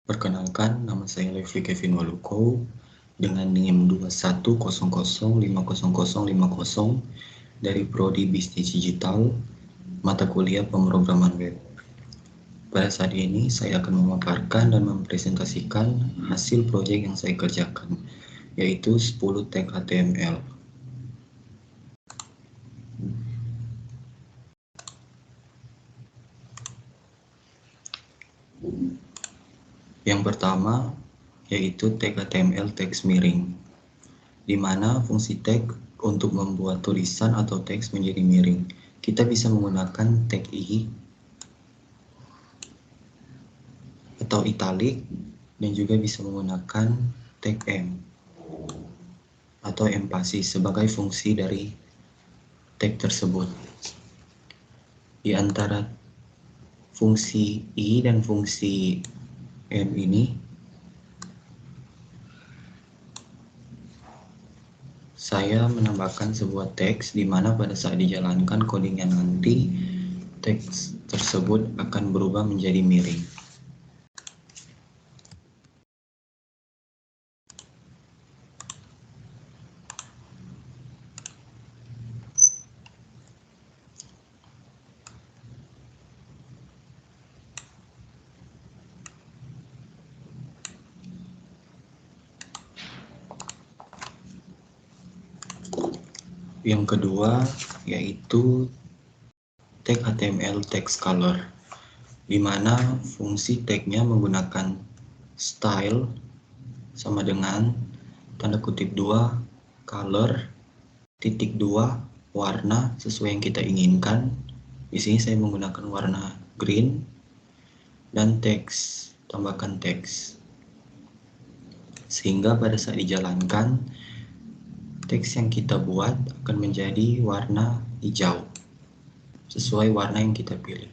Perkenalkan, nama saya Levi Kevin Waluko dengan NIM 2100500050 dari Prodi Bisnis Digital, mata kuliah pemrograman web. Pada saat ini, saya akan memaparkan dan mempresentasikan hasil proyek yang saya kerjakan, yaitu 10 tag HTML. Yang pertama, yaitu tag HTML teks miring, di mana fungsi tag untuk membuat tulisan atau teks menjadi miring. Kita bisa menggunakan tag I atau italic dan juga bisa menggunakan tag M atau emphasis sebagai fungsi dari tag tersebut. Di antara fungsi I dan fungsi M ini, saya menambahkan sebuah teks di mana pada saat dijalankan codingnya nanti teks tersebut akan berubah menjadi miring. Yang kedua yaitu tag HTML text color, di mana fungsi tagnya menggunakan style sama dengan tanda kutip 2 color titik 2 warna sesuai yang kita inginkan. Di sini saya menggunakan warna green dan teks, tambahkan teks, sehingga pada saat dijalankan teks yang kita buat akan menjadi warna hijau sesuai warna yang kita pilih.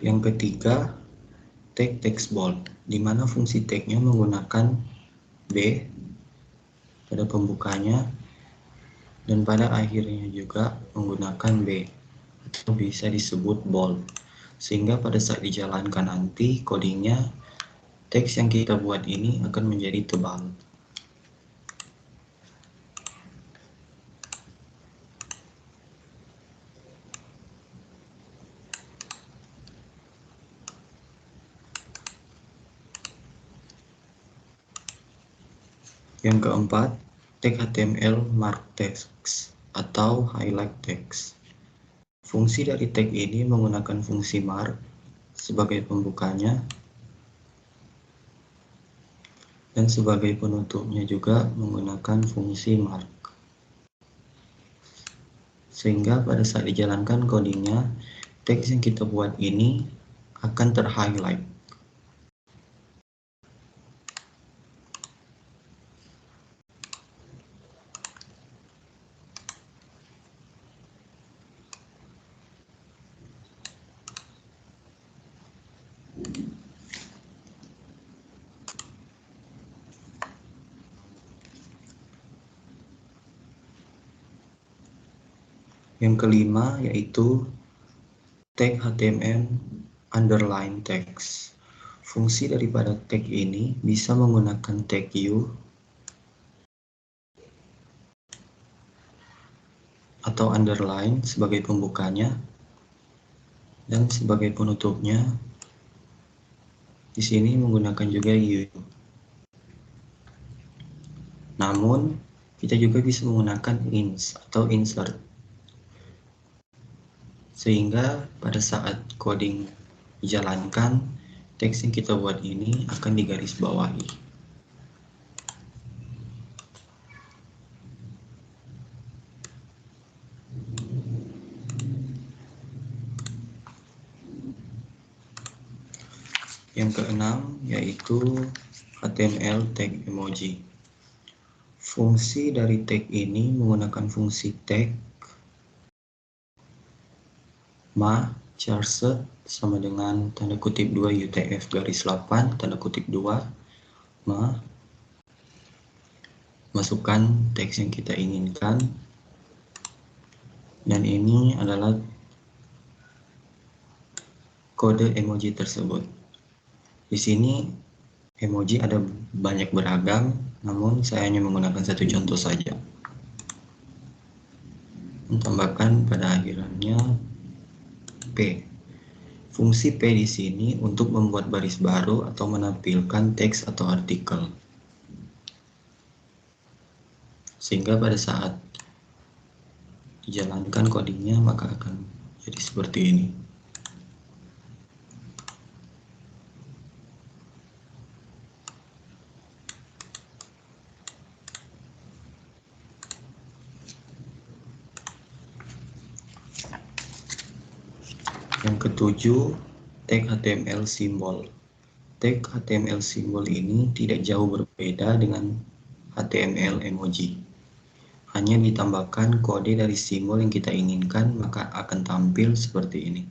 Yang ketiga, tag text bold, di mana fungsi tagnya menggunakan B pada pembukanya dan pada akhirnya juga menggunakan B atau bisa disebut bold, sehingga pada saat dijalankan nanti codingnya teks yang kita buat ini akan menjadi tebal. Yang keempat, tag HTML mark text atau highlight text. Fungsi dari tag ini menggunakan fungsi mark sebagai pembukanya dan sebagai penutupnya juga menggunakan fungsi mark. Sehingga pada saat dijalankan codingnya, teks yang kita buat ini akan terhighlight. Yang kelima yaitu tag HTML underline text. Fungsi daripada tag ini bisa menggunakan tag U atau underline sebagai pembukanya dan sebagai penutupnya. Di sini menggunakan juga U. Namun kita juga bisa menggunakan ins atau insert, sehingga pada saat coding dijalankan, teks yang kita buat ini akan digarisbawahi. Yang keenam yaitu HTML tag emoji. Fungsi dari tag ini menggunakan fungsi tag ma charset sama dengan tanda kutip 2 UTF garis 8 tanda kutip 2 ma masukkan teks yang kita inginkan, dan ini adalah kode emoji tersebut. Di sini emoji ada banyak beragam, namun saya hanya menggunakan satu contoh saja. Tambahkan pada akhirannya P. Fungsi P di sini untuk membuat baris baru atau menampilkan teks atau artikel. Sehingga pada saat dijalankan codingnya maka akan jadi seperti ini. Yang ketujuh, tag HTML simbol. Tag HTML simbol ini tidak jauh berbeda dengan HTML emoji. Hanya ditambahkan kode dari simbol yang kita inginkan, maka akan tampil seperti ini.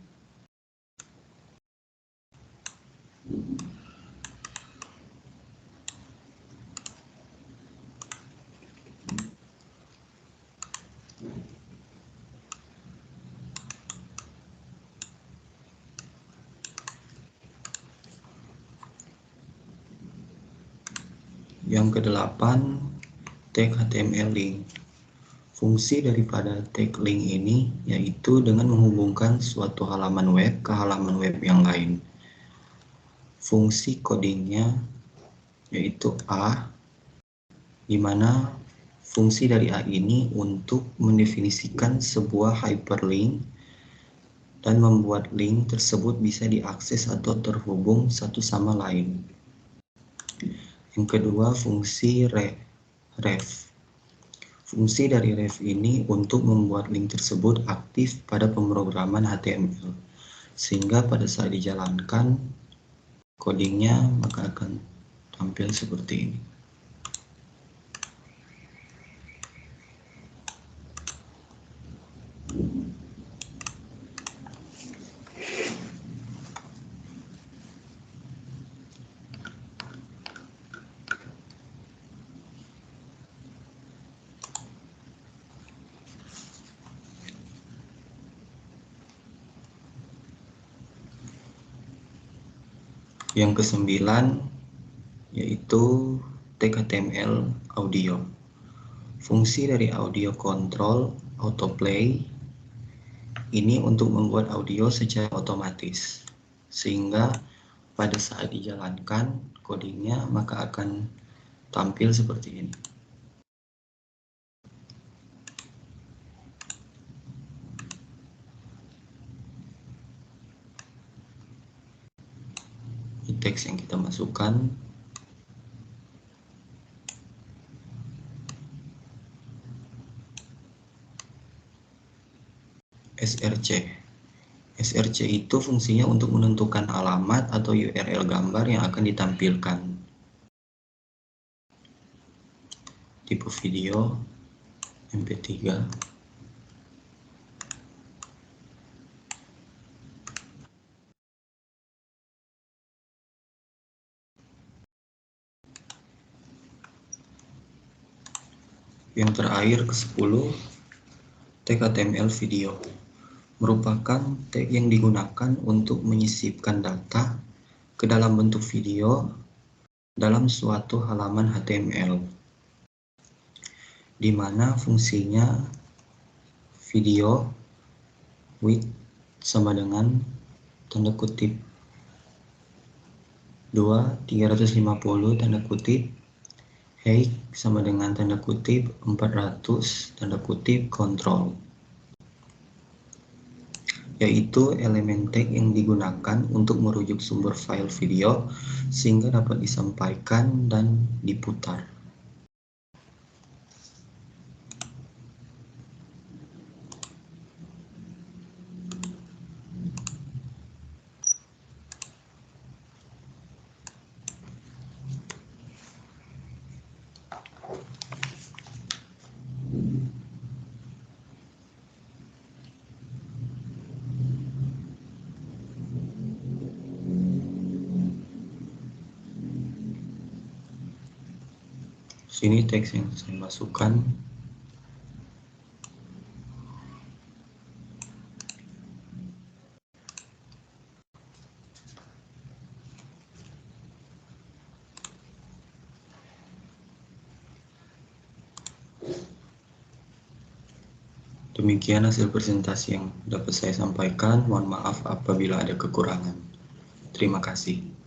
Yang kedelapan, tag HTML link. Fungsi daripada tag link ini yaitu dengan menghubungkan suatu halaman web ke halaman web yang lain. Fungsi codingnya yaitu A, di mana fungsi dari A ini untuk mendefinisikan sebuah hyperlink dan membuat link tersebut bisa diakses atau terhubung satu sama lain. Yang kedua, fungsi ref. Fungsi dari ref ini untuk membuat link tersebut aktif pada pemrograman HTML, sehingga pada saat dijalankan codingnya maka akan tampil seperti ini. Yang kesembilan yaitu tag HTML audio. Fungsi dari audio control autoplay ini untuk membuat audio secara otomatis, sehingga pada saat dijalankan codingnya maka akan tampil seperti ini. Ini teks yang kita masukkan. SRC. SRC itu fungsinya untuk menentukan alamat atau URL gambar yang akan ditampilkan. Tipe video MP3. Yang terakhir ke-10, tag HTML video. Merupakan tag yang digunakan untuk menyisipkan data ke dalam bentuk video dalam suatu halaman HTML, di mana fungsinya video width sama dengan tanda kutip 350 tanda kutip, height sama dengan tanda kutip 400 tanda kutip control, yaitu elemen tag yang digunakan untuk merujuk sumber file video sehingga dapat disampaikan dan diputar. Sini teks yang saya masukkan. Demikian hasil presentasi yang dapat saya sampaikan. Mohon maaf apabila ada kekurangan. Terima kasih.